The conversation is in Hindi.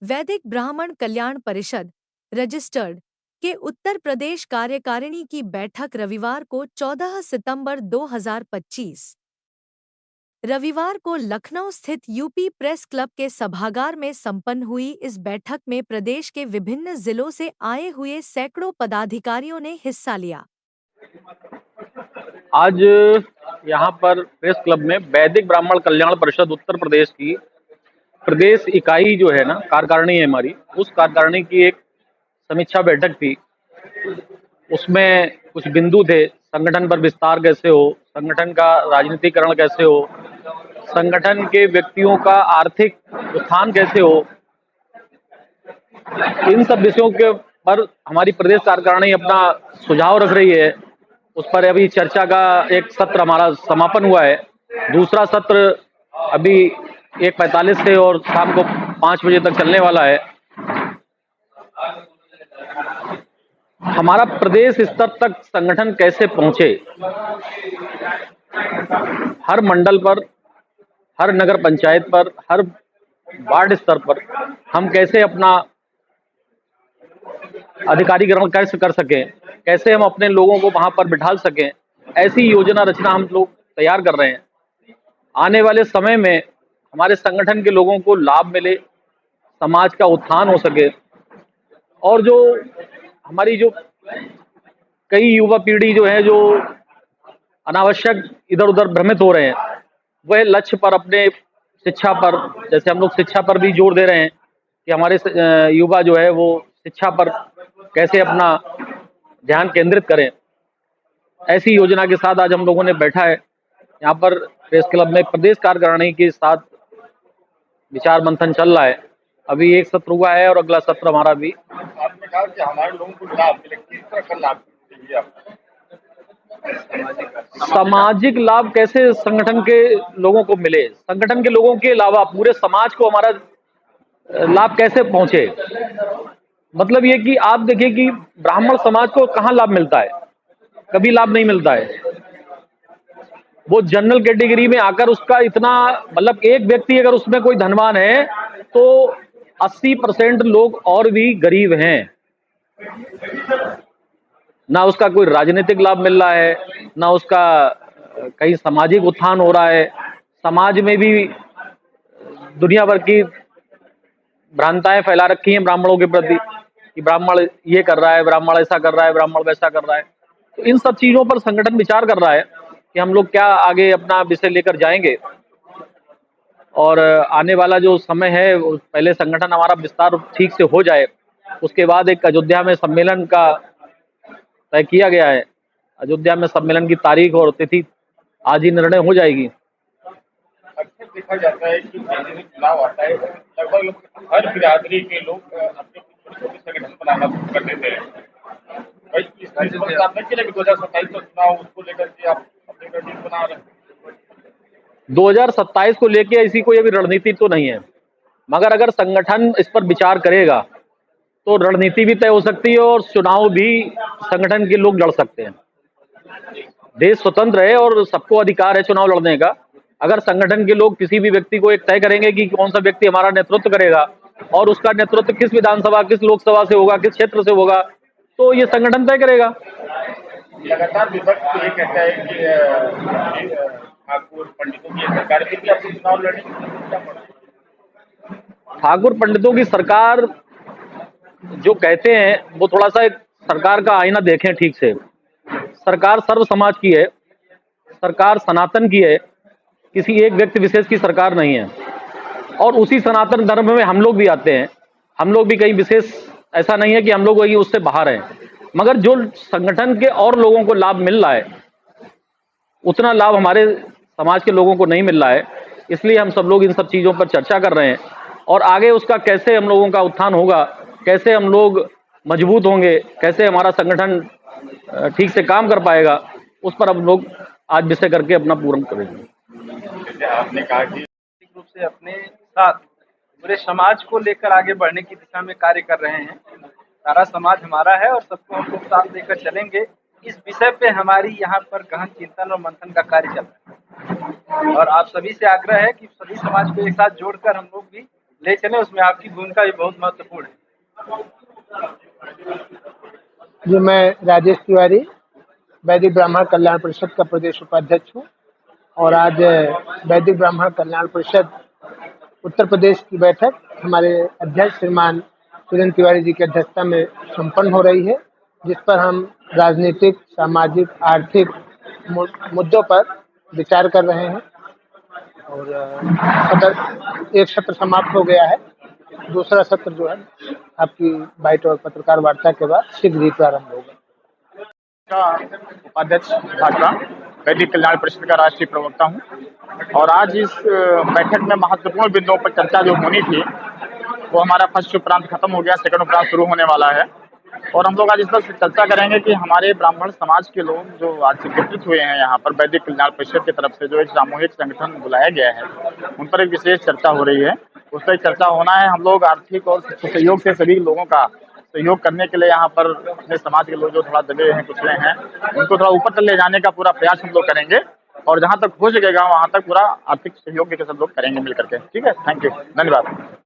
वैदिक ब्राह्मण कल्याण परिषद रजिस्टर्ड के उत्तर प्रदेश कार्यकारिणी की बैठक रविवार को 14 सितंबर 2025 रविवार को लखनऊ स्थित यूपी प्रेस क्लब के सभागार में संपन्न हुई। इस बैठक में प्रदेश के विभिन्न जिलों से आए हुए सैकड़ों पदाधिकारियों ने हिस्सा लिया। आज यहाँ पर प्रेस क्लब में वैदिक ब्राह्मण कल्याण परिषद उत्तर प्रदेश की प्रदेश इकाई जो है ना, कार्यकारिणी है हमारी, उस कार्यकारिणी की एक समीक्षा बैठक थी। उसमें कुछ बिंदु थे। संगठन पर विस्तार कैसे हो, संगठन का राजनीतिकरण कैसे हो, संगठन के व्यक्तियों का आर्थिक उत्थान कैसे हो, इन सब विषयों के पर हमारी प्रदेश कार्यकारिणी अपना सुझाव रख रही है। उस पर अभी चर्चा का एक सत्र हमारा समापन हुआ है। दूसरा सत्र अभी 1:45 से और शाम को 5 बजे तक चलने वाला है। हमारा प्रदेश स्तर तक संगठन कैसे पहुंचे, हर मंडल पर, हर नगर पंचायत पर, हर वार्ड स्तर पर हम कैसे अपना अधिकारीकरण कैसे कर सकें, कैसे हम अपने लोगों को वहां पर बिठा सकें, ऐसी योजना रचना हम लोग तैयार कर रहे हैं। आने वाले समय में हमारे संगठन के लोगों को लाभ मिले, समाज का उत्थान हो सके, और जो हमारी जो कई युवा पीढ़ी जो है, जो अनावश्यक इधर उधर भ्रमित हो रहे हैं, वह लक्ष्य पर, अपने शिक्षा पर, जैसे हम लोग शिक्षा पर भी जोर दे रहे हैं कि हमारे युवा जो है वो शिक्षा पर कैसे अपना ध्यान केंद्रित करें। ऐसी योजना के साथ आज हम लोगों ने बैठा है यहाँ पर प्रेस क्लब में। प्रदेश कार्यकारिणी के साथ विचार मंथन चल रहा है। अभी एक सत्र हुआ है और अगला सत्र हमारा भी। आपने कहा कि हमारे लोगों को लाभ मिले, किस तरह का लाभ चाहिए आपको? सामाजिक लाभ कैसे संगठन के लोगों को मिले, संगठन के लोगों के अलावा पूरे समाज को हमारा लाभ कैसे पहुंचे। मतलब ये कि आप देखिए कि ब्राह्मण समाज को कहाँ लाभ मिलता है, कभी लाभ नहीं मिलता है। वो जनरल कैटेगरी में आकर उसका इतना, मतलब एक व्यक्ति अगर उसमें कोई धनवान है तो 80% लोग और भी गरीब हैं। ना उसका कोई राजनीतिक लाभ मिल रहा है, ना उसका कहीं सामाजिक उत्थान हो रहा है। समाज में भी दुनिया भर की भ्रांताएं फैला रखी हैं ब्राह्मणों के प्रति कि ब्राह्मण ये कर रहा है, ब्राह्मण ऐसा कर रहा है, ब्राह्मण वैसा कर रहा है। तो इन सब चीजों पर संगठन विचार कर रहा है कि हम लोग क्या आगे अपना विषय लेकर जाएंगे। और आने वाला जो समय है, पहले संगठन हमारा विस्तार ठीक से हो जाए, उसके बाद एक अयोध्या में सम्मेलन का तय किया गया है। अयोध्या में सम्मेलन की तारीख और तिथि आज ही निर्णय हो जाएगी। अक्सर देखा जाता है कि जैसे भी चुनाव आता है, लगभग हर बिरादरी के लोग अपने छोटे संगठन बनाना शुरू कर देते हैं। भाई इस पर आपने कि 2027 का चुनाव, उसको लेकर के आप अपनी रणनीति बना रहे हैं? 2027 को लेके ऐसी कोई अभी रणनीति तो नहीं है, मगर अगर संगठन इस पर विचार करेगा तो रणनीति भी तय हो सकती है और चुनाव भी संगठन के लोग लड़ सकते हैं। देश स्वतंत्र है और सबको अधिकार है चुनाव लड़ने का। अगर संगठन के लोग किसी भी व्यक्ति को एक तय करेंगे कि कौन सा व्यक्ति हमारा नेतृत्व करेगा और उसका नेतृत्व किस विधानसभा, किस लोकसभा से होगा, किस क्षेत्र से होगा, तो ये संगठन तय करेगा। लगातार विपक्ष ये कहता है कि ठाकुर पंडितों की सरकार फिर भी आपको चुनाव लड़ने की जरूरत क्या पड़ा? ठाकुर पंडितों की सरकार जो कहते हैं वो थोड़ा सा एक सरकार का आईना देखें ठीक से। सरकार सर्व समाज की है, सरकार सनातन की है, किसी एक व्यक्ति विशेष की सरकार नहीं है। और उसी सनातन धर्म में हम लोग भी आते हैं। हम लोग भी कहीं विशेष, ऐसा नहीं है कि हम लोग वही उससे बाहर हैं, मगर जो संगठन के और लोगों को लाभ मिल रहा है उतना लाभ हमारे समाज के लोगों को नहीं मिल रहा है। इसलिए हम सब लोग इन सब चीजों पर चर्चा कर रहे हैं और आगे उसका कैसे हम लोगों का उत्थान होगा, कैसे हम लोग मजबूत होंगे, कैसे हमारा संगठन ठीक से काम कर पाएगा, उस पर हम लोग आज विषय करके अपना पूर्ण करेंगे। जैसे आपने कहा कि रूप से अपने साथ पूरे समाज को लेकर आगे बढ़ने की दिशा में कार्य कर रहे हैं। सारा समाज हमारा है और सबको हम लोग साथ लेकर चलेंगे। इस विषय पे हमारी यहाँ पर गहन चिंतन और मंथन का कार्य चल रहा है और आप सभी से आग्रह है कि सभी समाज को एक साथ जोड़कर हम लोग भी ले चलें, उसमें आपकी भूमिका भी बहुत महत्वपूर्ण है। जी, मैं राजेश तिवारी, वैदिक ब्राह्मण कल्याण परिषद का प्रदेश उपाध्यक्ष हूँ और आज वैदिक ब्राह्मण कल्याण परिषद उत्तर प्रदेश की बैठक हमारे अध्यक्ष श्रीमान सुरेंद्र तिवारी जी की अध्यक्षता में संपन्न हो रही है, जिस पर हम राजनीतिक, सामाजिक, आर्थिक मुद्दों पर विचार कर रहे हैं और एक सत्र समाप्त हो गया है। दूसरा सत्र जो है आपकी बाइट और पत्रकार वार्ता के बाद शीघ्र ही प्रारंभ होगा। उपाध्यक्ष भाजपा वैदिक कल्याण परिषद का राष्ट्रीय प्रवक्ता हूं और आज इस बैठक में महत्वपूर्ण बिंदुओं पर चर्चा जो होनी थी वो हमारा फर्स्ट उपरांत खत्म हो गया, सेकंड उपरांत शुरू होने वाला है और हम लोग आज इस पर चर्चा करेंगे कि हमारे ब्राह्मण समाज के लोग जो आज एकत्रित हुए हैं यहाँ पर वैदिक कल्याण परिषद की तरफ से जो एक सामूहिक संगठन बुलाया गया है उन पर एक विशेष चर्चा हो रही है। उस पर चर्चा होना है। हम लोग आर्थिक और सहयोग से सभी लोगों का सहयोग करने के लिए यहाँ पर अपने समाज के लोग जो थोड़ा दबे हैं, कुचले हैं, उनको थोड़ा ऊपर तक ले जाने का पूरा प्रयास हम लोग करेंगे और जहाँ तक हो सकेगा वहाँ तक पूरा आर्थिक सहयोग के सब लोग करेंगे मिल करके। ठीक है, थैंक यू, धन्यवाद।